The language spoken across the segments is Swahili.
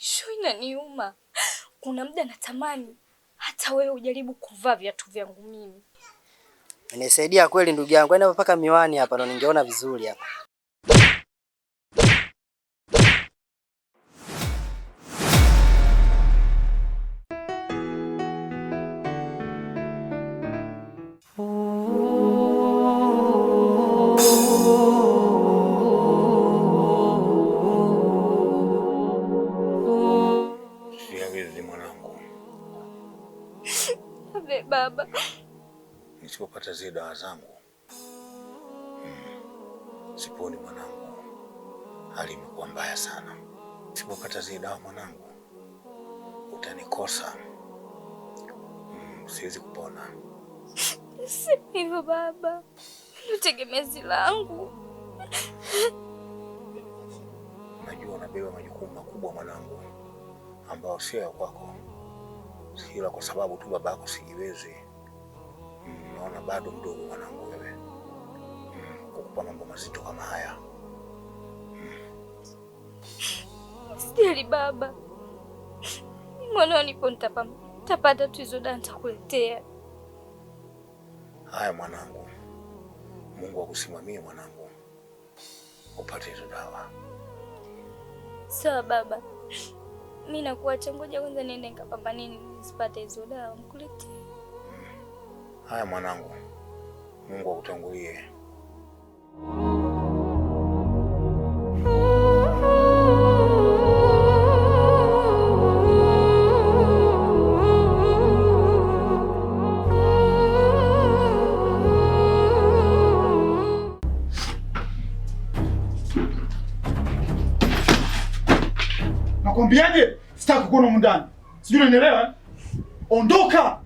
Sho inaniuma. Kuna muda natamani hata wewe ujaribu kuvaa viatu vyangu mimi. Inisaidia kweli ndugu yangu. Yaani mpaka miwani hapa ndo ningeona vizuri hapa. Baba, nisipopata zile dawa zangu siponi mwanangu. Hali imekuwa mbaya sana. Nisipopata zile dawa mwanangu, utanikosa. Siwezi kupona. Si hivyo baba, ndio tegemezi langu. Najua unabeba majukumu makubwa mwanangu, ambao sio ya kwako. Ila kwa sababu tu babako sijiwezi, naona bado mdogo mwanangu wewe, kukupa mambo mazito kama haya. Sijali baba, mwanao nipo, nitapata tu hizo dawa nitakuletea. Haya mwanangu, Mungu akusimamie mwanangu, upate hizo dawa. Sawa baba, mimi nakuacha, ngoja kwanza niende nikapambane nisipate hizo dawa nikuletee. Haya mwanangu, Mungu akutangulie. Nakwambiaje? Sitaki kuona humu ndani. Sijui unanielewa? Ondoka!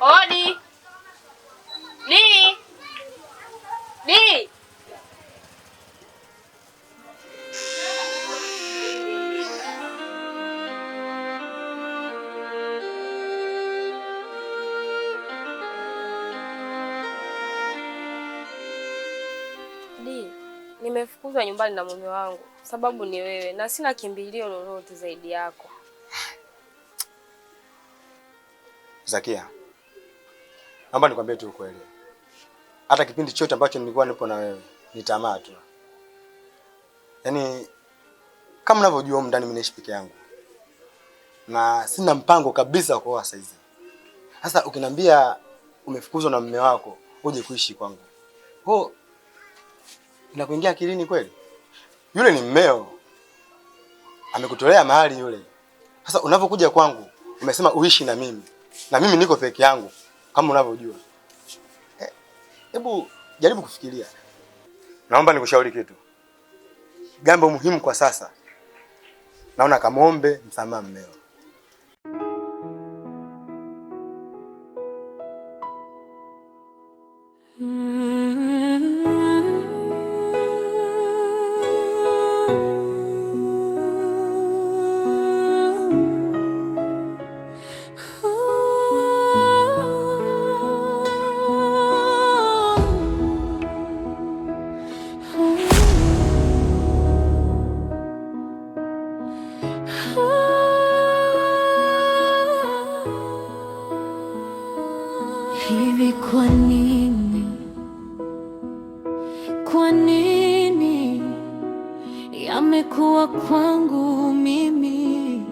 Odi. Di. Nimefukuzwa nyumbani na mume wangu. Sababu ni wewe na sina kimbilio lolote zaidi yako. Zakia, naomba nikwambie tu ukweli. Hata kipindi chote ambacho nilikuwa nipo na wewe, ni tamaa tu. Yaani kama unavyojua ndani mimi naishi peke yangu. Na sina mpango kabisa kwa sasa hizi. Sasa ukiniambia umefukuzwa na mume wako, uje kuishi kwangu. Inakuingia akilini kweli? Yule ni mmeo. Amekutolea mahali yule. Sasa unapokuja kwangu, umesema uishi na mimi. Na mimi niko peke yangu kama unavyojua. Hebu jaribu kufikiria. Naomba nikushauri kitu. Jambo muhimu kwa sasa. Naona kamombe msamaha mmeo. Hivi kwa nini yamekuwa kwangu mimi,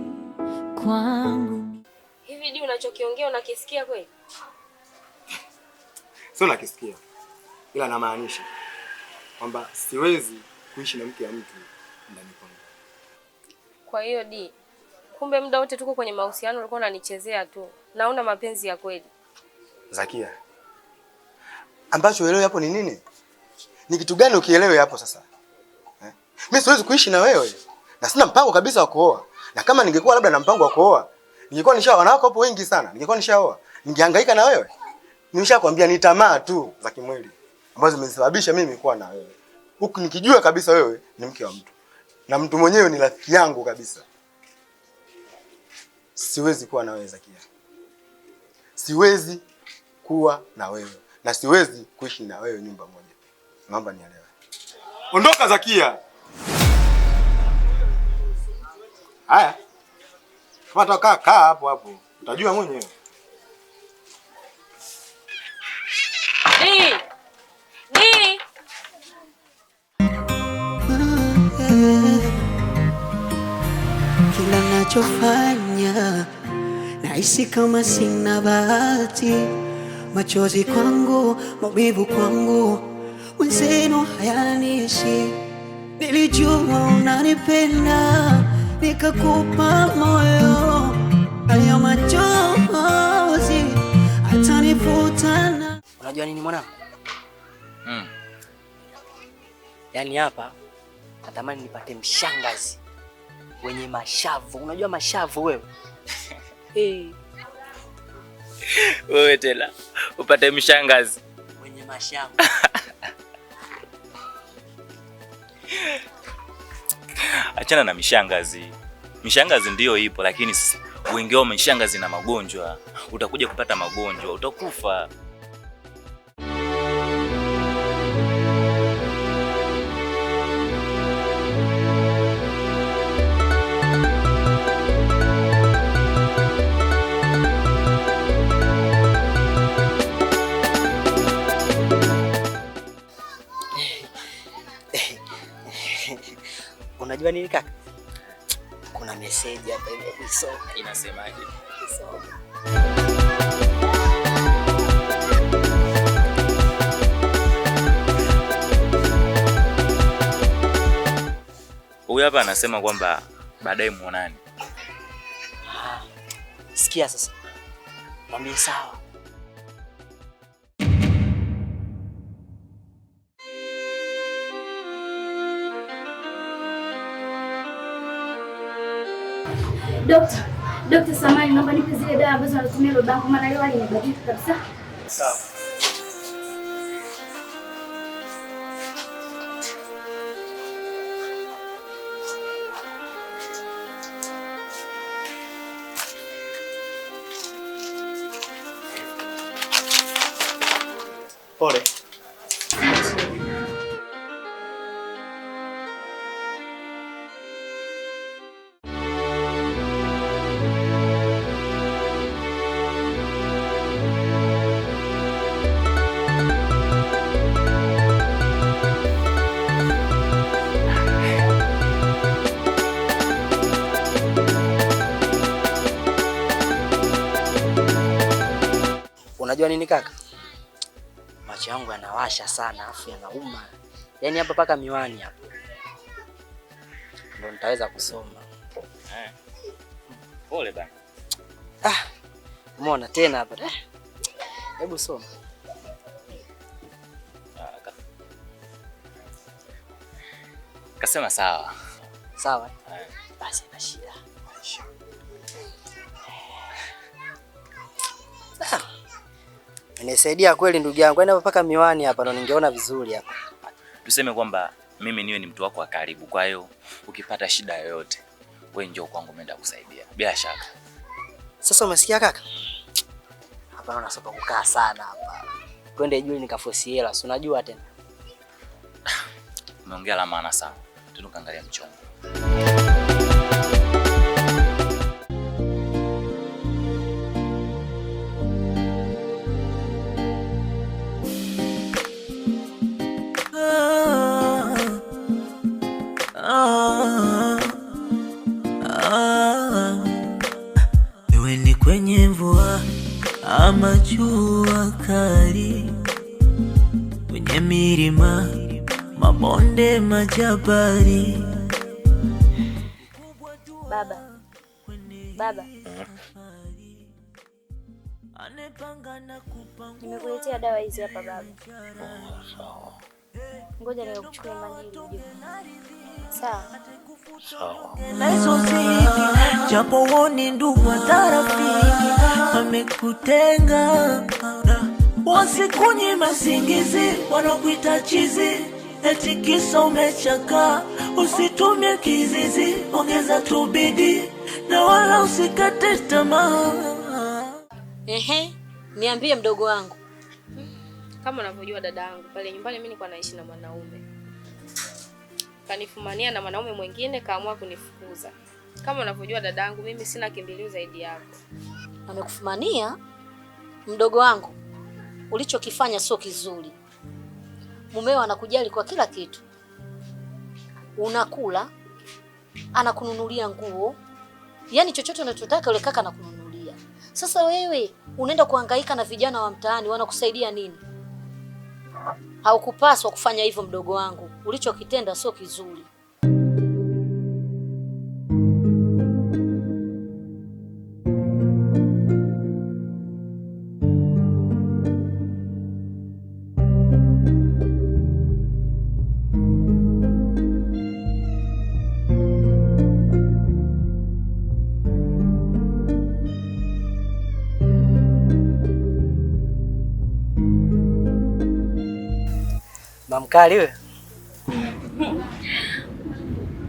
kwangu? Hivi Di, unachokiongea unakisikia kweli? Sio nakisikia. Ila namaanisha kwamba siwezi kuishi na mke wa mtu ndani kwangu. Kwa hiyo Di, kumbe muda wote tuko kwenye mahusiano ulikuwa unanichezea tu. Naona mapenzi ya kweli. Zakia, ambacho uelewe hapo ni nini? Ni kitu gani ukielewe hapo sasa? Mimi siwezi kuishi na wewe. Na sina mpango kabisa wa kuoa. Na kama ningekuwa labda na mpango wa kuoa, ningekuwa nishaoa. Wanawake hapo wengi sana. Ningekuwa nishaoa. Ningehangaika na wewe. Nimeshakwambia ni tamaa tu za kimwili ambazo zimenisababisha mimi kuwa na wewe. Huku nikijua kabisa wewe ni mke wa mtu. Na mtu mwenyewe ni rafiki yangu kabisa. Siwezi kuwa na wewe Zakia. Siwezi kuwa na wewe. Na siwezi kuishi na wewe nyumba moja. Naomba nielewe. Ondoka Zakia. Haya. Kama kaa hapo hapo. Utajua mwenyewe. Di. Kila nachofanya nahisi kama sina bahati. Machozi kwangu, maumivu kwangu, wenzenu hayaniishi. Nilijua unanipenda, nikakupa moyo. Haya machozi atanifutana. Unajua nini mwanangu? Yaani hapa natamani nipate mshangazi wenye mashavu. Unajua mashavu wewe? Wewe tena upate mshangazi mwenye mashavu. Achana na mishangazi. Mishangazi ndio ipo, lakini sasa wengi wao mishangazi na magonjwa. Utakuja kupata magonjwa, utakufa. Unajua nini kaka? Kuna message hapa imesoma. Inasemaje? Huyu hapa anasema kwamba baadaye muonane. Sikia sasa. Mwambie sawa. Dokta Samani, naomba nipe zile dawa ambazo anatumia babangu maana leo alinibadilika kabisa. Sawa. Pole. Unajua nini kaka? Macho macho yangu yanawasha sana afu yanauma. Yaani hapa paka miwani hapa. Ndio nitaweza kusoma. Pole bana. Umeona tena hapa. Hebu soma. Kasema sawa. Sawa. Basi na shida. Nisaidia kweli ndugu yangu. Yaani hapa paka miwani hapa ndo ningeona vizuri hapa. Tuseme kwamba mimi niwe ni mtu wako wa karibu. Kwa hiyo ukipata shida yoyote, wewe njoo kwangu mimi nitakusaidia. Bila shaka. Sasa umesikia kaka? Hapa naona sopa kukaa sana hapa. Twende juu nikafosi hela, si unajua tena. Umeongea la maana sana. Tunukaangalia mchongo. Iwe ni kwenye mvua ama jua kali, kwenye milima, mabonde, majabali. Baba. Nimekuletea dawa hizi hapa baba. Sawa. Ngoja nikuchukue maji uje. Sawa. Sawa. Japo woni ndugu wa tarafiki wamekutenga, wasikunyima singizi, wanakuita chizi, eti kisa umechaka. Usitumie kizizi, ongeza tu bidii na wala usikate tamaa. Niambie mdogo wangu. Kama unavyojua dada yangu, pale nyumbani mimi nilikuwa naishi na mwanaume. Kanifumania na mwanaume mwingine, kaamua kunifukuza. Kama unavyojua dada yangu, mimi sina kimbilio zaidi yako. Amekufumania? Mdogo wangu, ulichokifanya sio kizuri. Mumeo anakujali kwa kila kitu. Unakula, anakununulia nguo. Yaani chochote unachotaka yule kaka anakununulia. Sasa wewe unaenda kuhangaika na vijana wa mtaani, wanakusaidia nini? Haukupaswa kufanya hivyo mdogo wangu. Ulichokitenda sio kizuri. Mamkali wewe.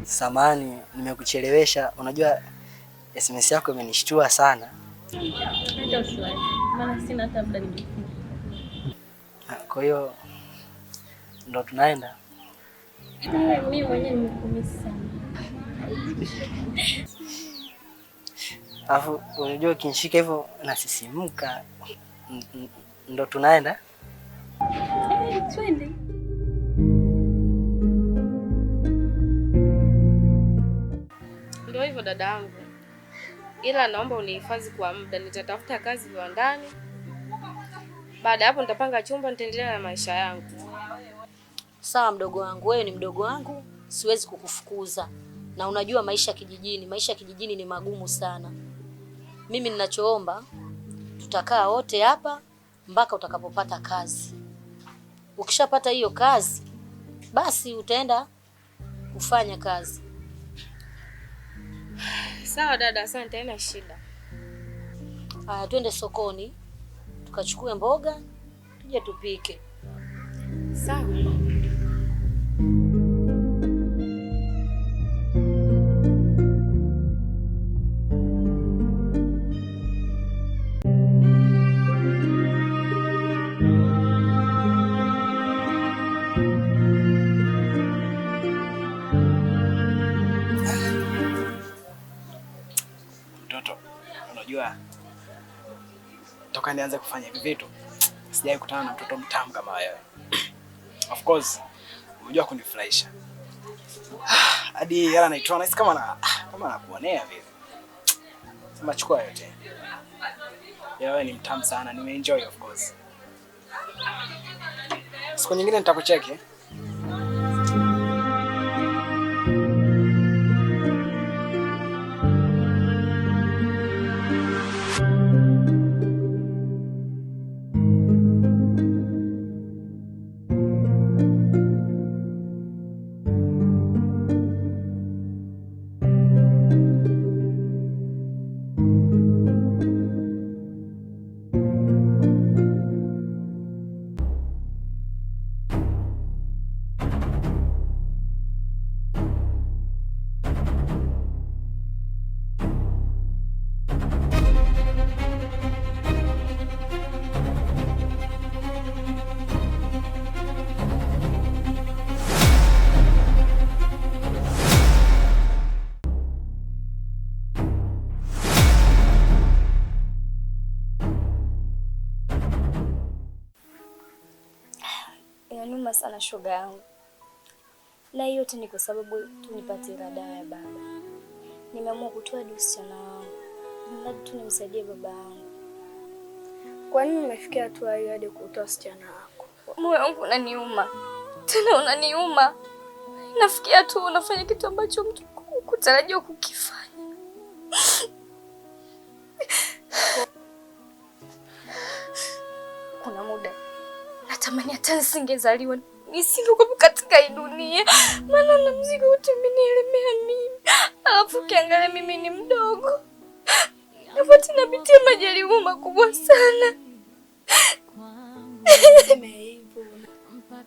Samahani, nimekuchelewesha. Unajua SMS yako imenishtua sana. Hata usiwahi. Maana sina hata muda nimefika. Kwa hiyo ndo tunaenda. Mimi mwenyewe nimekumisi sana. Alafu unajua ukinishika hivyo nasisimuka. Ndo tunaenda? Twende. Ndio hivyo dada yangu. Ila naomba unihifadhi kwa muda, nitatafuta kazi viwandani. Baada hapo nitapanga chumba, nitaendelea na maisha yangu. Sawa mdogo wangu, wewe ni mdogo wangu, siwezi kukufukuza. Na unajua maisha ya kijijini ni magumu sana. Mimi ninachoomba, tutakaa wote hapa mpaka utakapopata kazi. Ukishapata hiyo kazi, basi utaenda kufanya kazi. Sawa dada, asante, haina shida. Twende sokoni, tukachukue mboga, tuje tupike. Sawa. Unajua toka nianze kufanya hivi vitu sijawahi kukutana na mtoto mtamu kama wewe. Of course unajua kunifurahisha. Hadi yala naitoa nahisi kama nakuonea vile. Sema chukua yote. Wewe ni mtamu sana, nimeenjoy of course. Siku nyingine nitakucheki. Inaniuma sana shoga yangu, na hiyo yote ni kwa sababu tu nipate dawa ya baba. Nimeamua kutoa usichana wangu mradi tu nimsaidie baba yangu. Kwa nini umefikia hatua hiyo hadi kutoa usichana wako? Moyo wangu unaniuma, tena unaniuma. Nafikia tu unafanya kitu ambacho mtu kutarajia kukifanya. Kuna muda natamani hata nisingezaliwa, nisingekuwa katika hii dunia, maana na mzigo wote umenielemea mimi. Alafu ukiangalia mimi ni mdogo, napata napitia majaribu makubwa sana.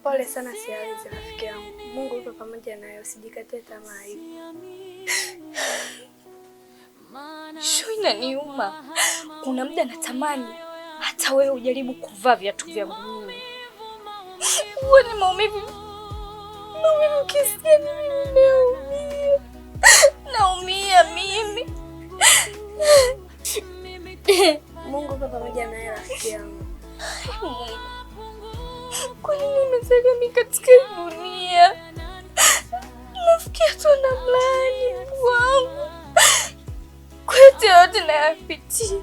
Pole sana siwezi rafiki yangu. Mungu yuko pamoja nawe, usijikate tamaa hivi. Sho, inaniuma. Kuna muda natamani hata wewe ujaribu kuvaa viatu vyangu mimi. Huo ni maumivu kisikia mimi naumia. Naumia mimi. Mungu yuko pamoja nawe rafiki yangu. Kwa nini nimezaliwa mimi katika dunia? Nafikia tu na mlaani wangu. Kwa yote nayapitia.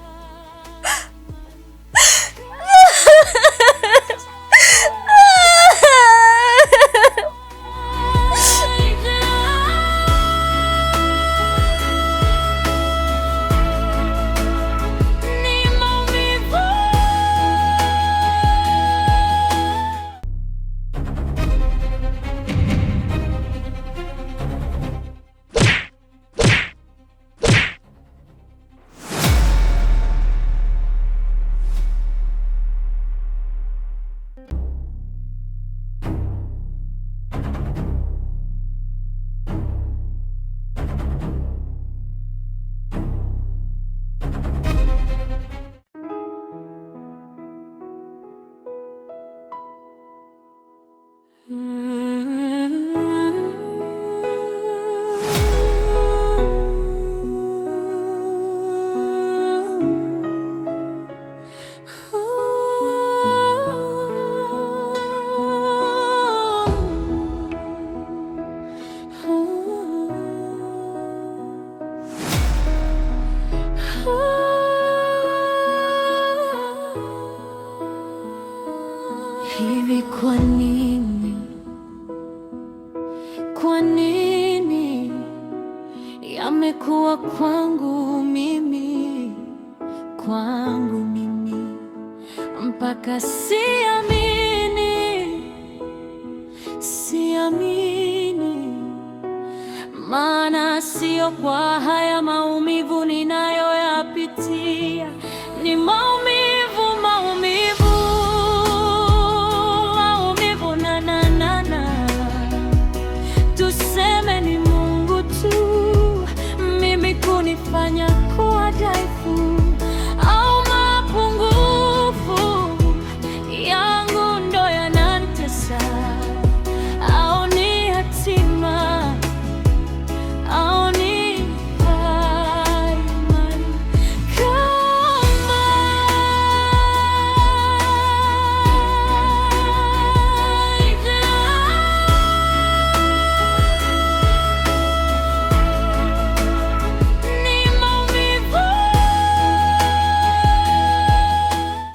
Hivi kwa nini yamekuwa kwangu mimi mpaka siamini, maana sio kwa haya maumivu ninayoyapitia, ni maumivu